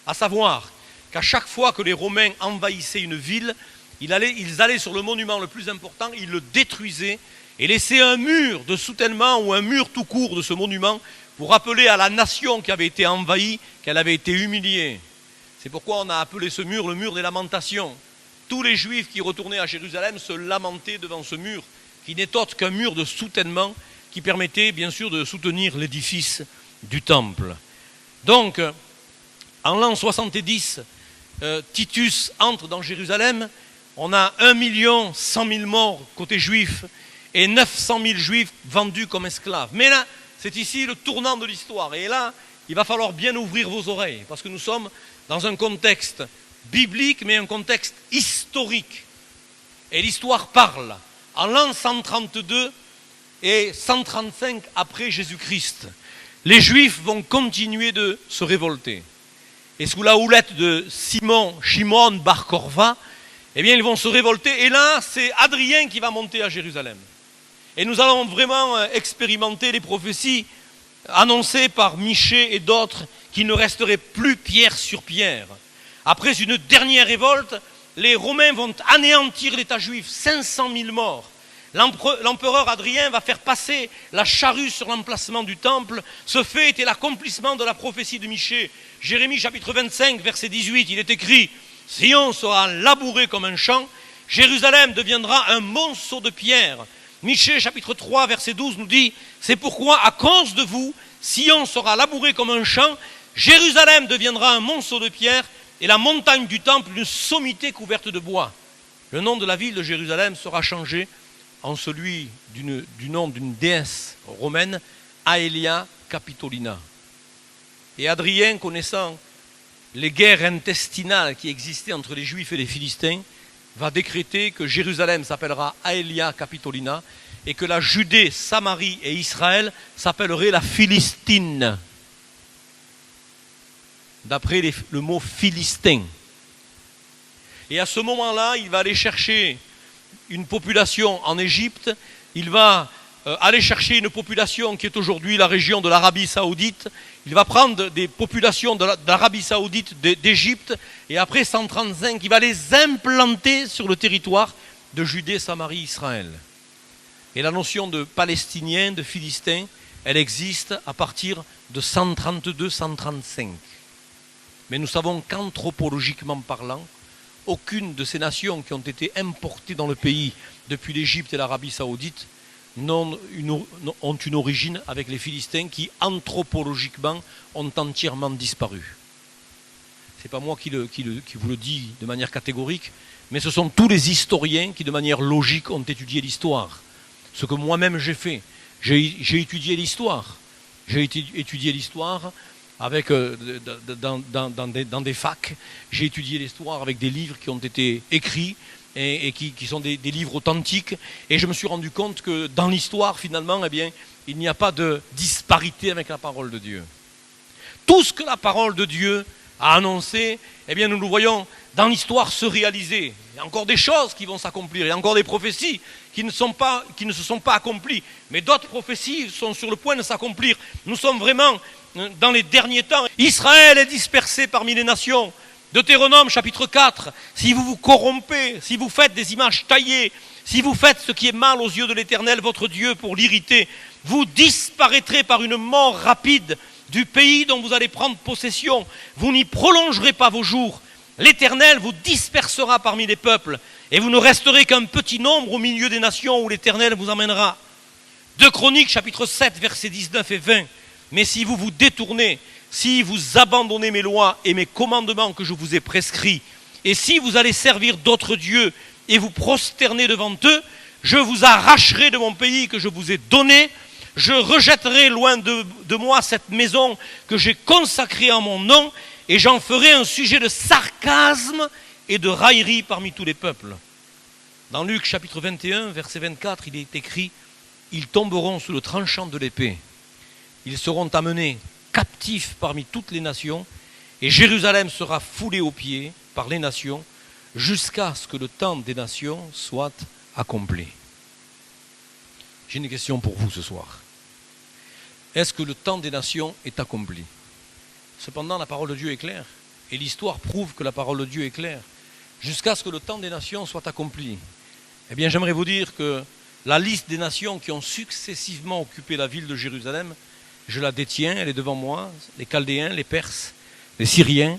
S2: À savoir qu'à chaque fois que les Romains envahissaient une ville, ils allaient sur le monument le plus important, ils le détruisaient et laissaient un mur de soutènement ou un mur tout court de ce monument pour rappeler à la nation qui avait été envahie qu'elle avait été humiliée. C'est pourquoi on a appelé ce mur le mur des lamentations. Tous les Juifs qui retournaient à Jérusalem se lamentaient devant ce mur, qui n'est autre qu'un mur de soutènement qui permettait bien sûr de soutenir l'édifice du temple. Donc, en l'an 70, Titus entre dans Jérusalem. On a 1 100 000 morts côté juif et 900 000 juifs vendus comme esclaves. Mais là, c'est ici le tournant de l'histoire. Et là, il va falloir bien ouvrir vos oreilles, parce que nous sommes dans un contexte biblique, mais un contexte historique. Et l'histoire parle. En l'an 132 et 135 après Jésus-Christ, les Juifs vont continuer de se révolter. Et sous la houlette de Shimon bar Korva, eh bien, ils vont se révolter. Et là, c'est Adrien qui va monter à Jérusalem. Et nous allons vraiment expérimenter les prophéties annoncées par Michée et d'autres, qu'il ne resterait plus pierre sur pierre. Après une dernière révolte, les Romains vont anéantir l'État juif, 500 000 morts. L'empereur Adrien va faire passer la charrue sur l'emplacement du temple. Ce fait était l'accomplissement de la prophétie de Michée. Jérémie chapitre 25, verset 18, il est écrit « Sion sera labouré comme un champ, Jérusalem deviendra un monceau de pierre. » Michée chapitre 3, verset 12 nous dit « C'est pourquoi à cause de vous, Sion sera labouré comme un champ, Jérusalem deviendra un monceau de pierre et la montagne du temple une sommité couverte de bois. » Le nom de la ville de Jérusalem sera changé en celui du nom d'une déesse romaine, Aelia Capitolina. Et Adrien, connaissant les guerres intestinales qui existaient entre les Juifs et les Philistins, va décréter que Jérusalem s'appellera Aelia Capitolina et que la Judée, Samarie et Israël s'appelleraient la Philistine, d'après le mot philistin. Et à ce moment-là, il va aller chercher une population en Égypte, il va aller chercher une population qui est aujourd'hui la région de l'Arabie Saoudite, il va prendre des populations d'Arabie Saoudite, d'Égypte, et après 135, il va les implanter sur le territoire de Judée, Samarie, Israël. Et la notion de Palestinien, de Philistin, elle existe à partir de 132-135. Mais nous savons qu'anthropologiquement parlant, aucune de ces nations qui ont été importées dans le pays depuis l'Égypte et l'Arabie Saoudite ont une origine avec les Philistins qui, anthropologiquement, ont entièrement disparu. Ce n'est pas moi qui vous le dis de manière catégorique, mais ce sont tous les historiens qui, de manière logique, ont étudié l'histoire. Ce que moi-même j'ai fait. J'ai étudié l'histoire. J'ai étudié l'histoire avec, dans des facs. J'ai étudié l'histoire avec des livres qui ont été écrits et qui sont des livres authentiques. Et je me suis rendu compte que dans l'histoire, finalement, eh bien, il n'y a pas de disparité avec la parole de Dieu. Tout ce que la parole de Dieu a annoncé, eh bien, nous le voyons dans l'histoire se réaliser. Il y a encore des choses qui vont s'accomplir, il y a encore des prophéties qui ne se sont pas accomplies. Mais d'autres prophéties sont sur le point de s'accomplir. Nous sommes vraiment dans les derniers temps. Israël est dispersé parmi les nations. Deutéronome chapitre 4, si vous vous corrompez, si vous faites des images taillées, si vous faites ce qui est mal aux yeux de l'Éternel, votre Dieu, pour l'irriter, vous disparaîtrez par une mort rapide du pays dont vous allez prendre possession. Vous n'y prolongerez pas vos jours. L'Éternel vous dispersera parmi les peuples, et vous ne resterez qu'un petit nombre au milieu des nations où l'Éternel vous emmènera. 2 Chroniques, chapitre 7, versets 19 et 20. Mais si vous vous détournez, si vous abandonnez mes lois et mes commandements que je vous ai prescrits, et si vous allez servir d'autres dieux et vous prosterner devant eux, je vous arracherai de mon pays que je vous ai donné, je rejetterai loin de moi cette maison que j'ai consacrée en mon nom, et j'en ferai un sujet de sarcasme et de raillerie parmi tous les peuples. Dans Luc chapitre 21, verset 24, il est écrit « Ils tomberont sous le tranchant de l'épée. Ils seront amenés captifs parmi toutes les nations, et Jérusalem sera foulée aux pieds par les nations, jusqu'à ce que le temps des nations soit accompli. » J'ai une question pour vous ce soir. Est-ce que le temps des nations est accompli? Cependant, la parole de Dieu est claire, et l'histoire prouve que la parole de Dieu est claire. Jusqu'à ce que le temps des nations soit accompli. Eh bien, j'aimerais vous dire que la liste des nations qui ont successivement occupé la ville de Jérusalem, je la détiens, elle est devant moi, les Chaldéens, les Perses, les Syriens,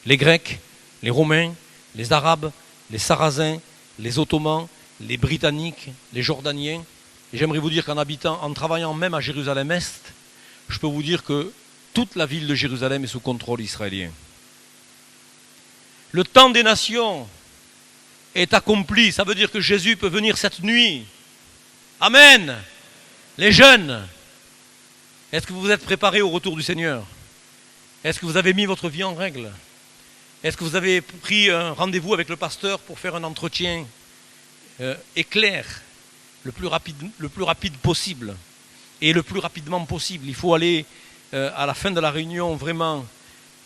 S2: les Grecs, les Romains, les Arabes, les Sarrasins, les Ottomans, les Britanniques, les Jordaniens. Et j'aimerais vous dire en travaillant même à Jérusalem-Est, je peux vous dire que toute la ville de Jérusalem est sous contrôle israélien. Le temps des nations est accompli, ça veut dire que Jésus peut venir cette nuit. Amen. Les jeunes, est-ce que vous êtes préparés au retour du Seigneur? Est-ce que vous avez mis votre vie en règle? Est-ce que vous avez pris un rendez-vous avec le pasteur pour faire un entretien éclair, le plus rapide possible et le plus rapidement possible? Il faut aller à la fin de la réunion vraiment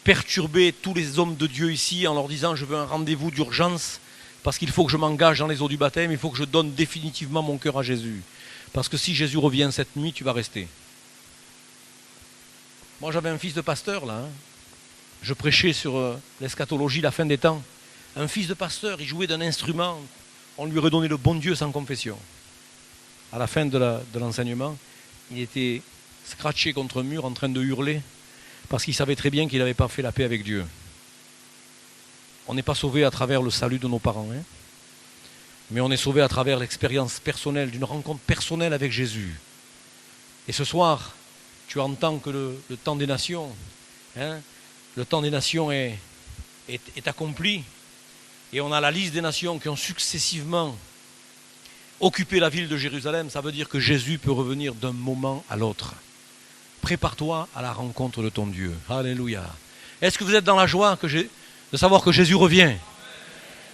S2: perturber tous les hommes de Dieu ici en leur disant je veux un rendez-vous d'urgence parce qu'il faut que je m'engage dans les eaux du baptême, il faut que je donne définitivement mon cœur à Jésus. Parce que si Jésus revient cette nuit, tu vas rester. Moi j'avais un fils de pasteur là, je prêchais sur l'eschatologie, la fin des temps. Un fils de pasteur, il jouait d'un instrument, on lui redonnait le bon Dieu sans confession. À la fin de l'enseignement, il était scratché contre un mur en train de hurler parce qu'il savait très bien qu'il n'avait pas fait la paix avec Dieu. On n'est pas sauvé à travers le salut de nos parents, hein, mais on est sauvé à travers l'expérience personnelle, d'une rencontre personnelle avec Jésus. Et ce soir, tu entends que le temps des nations, hein, le temps des nations est accompli, et on a la liste des nations qui ont successivement occupé la ville de Jérusalem. Ça veut dire que Jésus peut revenir d'un moment à l'autre. Prépare-toi à la rencontre de ton Dieu. Alléluia. Est-ce que vous êtes dans la joie de savoir que Jésus revient?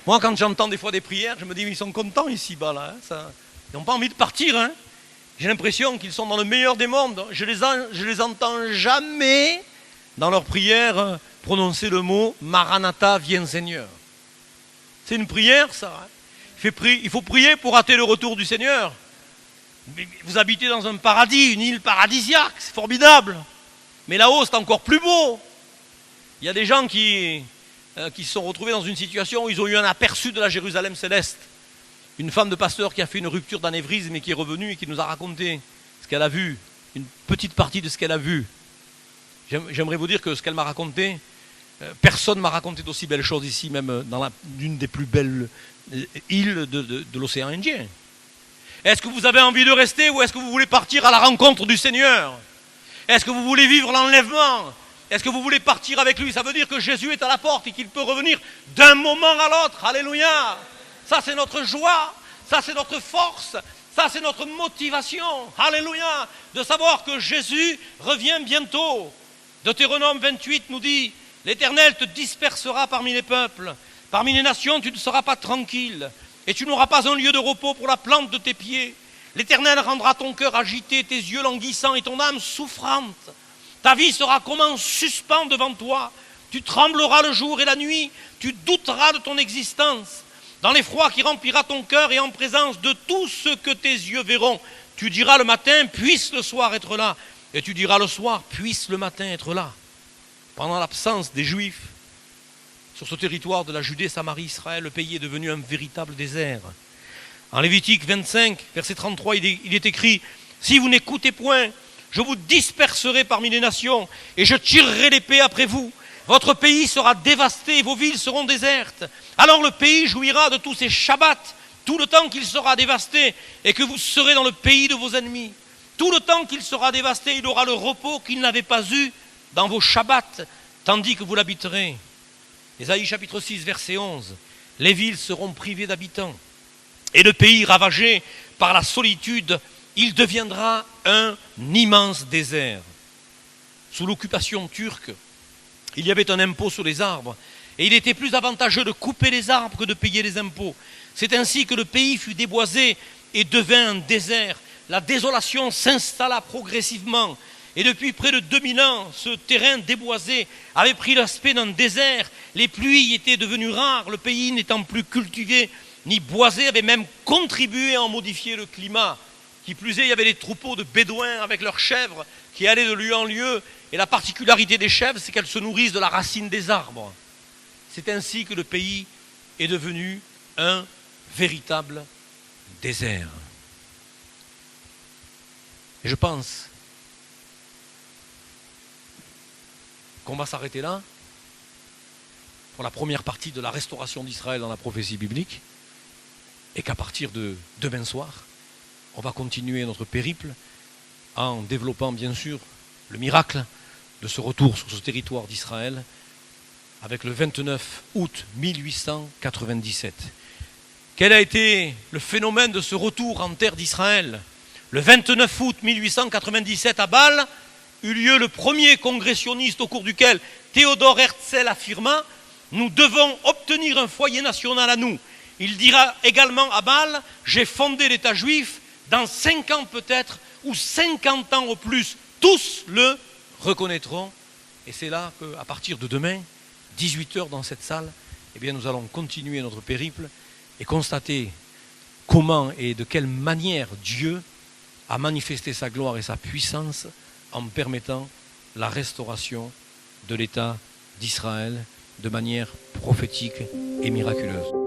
S2: Moi, quand j'entends des fois des prières, je me dis, ils sont contents ici-bas, là. Hein, ils n'ont pas envie de partir. Hein. J'ai l'impression qu'ils sont dans le meilleur des mondes. Je les entends jamais, dans leurs prières, prononcer le mot « Maranatha, viens Seigneur ». C'est une prière, ça. Hein. Il faut prier pour hâter le retour du Seigneur. Vous habitez dans un paradis, une île paradisiaque, c'est formidable. Mais là-haut, c'est encore plus beau. Il y a des gens qui se sont retrouvés dans une situation où ils ont eu un aperçu de la Jérusalem céleste. Une femme de pasteur qui a fait une rupture d'anévrisme et qui est revenue et qui nous a raconté ce qu'elle a vu, une petite partie de ce qu'elle a vu. J'aimerais vous dire que ce qu'elle m'a raconté, personne ne m'a raconté d'aussi belles choses ici, même dans l'une des plus belles îles de l'océan Indien. Est-ce que vous avez envie de rester ou est-ce que vous voulez partir à la rencontre du Seigneur? Est-ce que vous voulez vivre l'enlèvement? Est-ce que vous voulez partir avec lui? Ça veut dire que Jésus est à la porte et qu'il peut revenir d'un moment à l'autre. Alléluia! Ça, c'est notre joie. Ça, c'est notre force. Ça, c'est notre motivation. Alléluia! De savoir que Jésus revient bientôt. Deutéronome 28 nous dit « L'Éternel te dispersera parmi les peuples. Parmi les nations, tu ne seras pas tranquille. Et tu n'auras pas un lieu de repos pour la plante de tes pieds. L'Éternel rendra ton cœur agité, tes yeux languissants et ton âme souffrante. Ta vie sera comme en suspens devant toi. Tu trembleras le jour et la nuit, tu douteras de ton existence. Dans l'effroi qui remplira ton cœur et en présence de tout ce que tes yeux verront, tu diras le matin, puisse le soir être là. Et tu diras le soir, puisse le matin être là. Pendant l'absence des Juifs, sur ce territoire de la Judée, Samarie, Israël, le pays est devenu un véritable désert. En Lévitique 25, verset 33, il est écrit « Si vous n'écoutez point, je vous disperserai parmi les nations et je tirerai l'épée après vous. Votre pays sera dévasté et vos villes seront désertes. Alors le pays jouira de tous ses Shabbats, tout le temps qu'il sera dévasté et que vous serez dans le pays de vos ennemis. Tout le temps qu'il sera dévasté, il aura le repos qu'il n'avait pas eu dans vos Shabbats, tandis que vous l'habiterez. » Ésaïe chapitre 6, verset 11. Les villes seront privées d'habitants et le pays ravagé par la solitude, il deviendra un immense désert. Sous l'occupation turque, il y avait un impôt sur les arbres et il était plus avantageux de couper les arbres que de payer les impôts. C'est ainsi que le pays fut déboisé et devint un désert. La désolation s'installa progressivement. Et depuis près de 2000 ans, ce terrain déboisé avait pris l'aspect d'un désert. Les pluies étaient devenues rares, le pays n'étant plus cultivé ni boisé avait même contribué à en modifier le climat. Qui plus est, il y avait des troupeaux de bédouins avec leurs chèvres qui allaient de lieu en lieu. Et la particularité des chèvres, c'est qu'elles se nourrissent de la racine des arbres. C'est ainsi que le pays est devenu un véritable désert. Et je pense qu'on va s'arrêter là pour la première partie de la restauration d'Israël dans la prophétie biblique et qu'à partir de demain soir, on va continuer notre périple en développant bien sûr le miracle de ce retour sur ce territoire d'Israël avec le 29 août 1897. Quel a été le phénomène de ce retour en terre d'Israël? Le 29 août 1897 à Bâle eut lieu le premier congrès sioniste au cours duquel Théodore Herzl affirma « Nous devons obtenir un foyer national à nous ». Il dira également à Bâle « J'ai fondé l'État juif, dans 5 ans peut-être, ou 50 ans au plus, tous le reconnaîtront ». Et c'est là qu'à partir de demain, 18h dans cette salle, eh bien nous allons continuer notre périple et constater comment et de quelle manière Dieu a manifesté sa gloire et sa puissance en permettant la restauration de l'État d'Israël de manière prophétique et miraculeuse.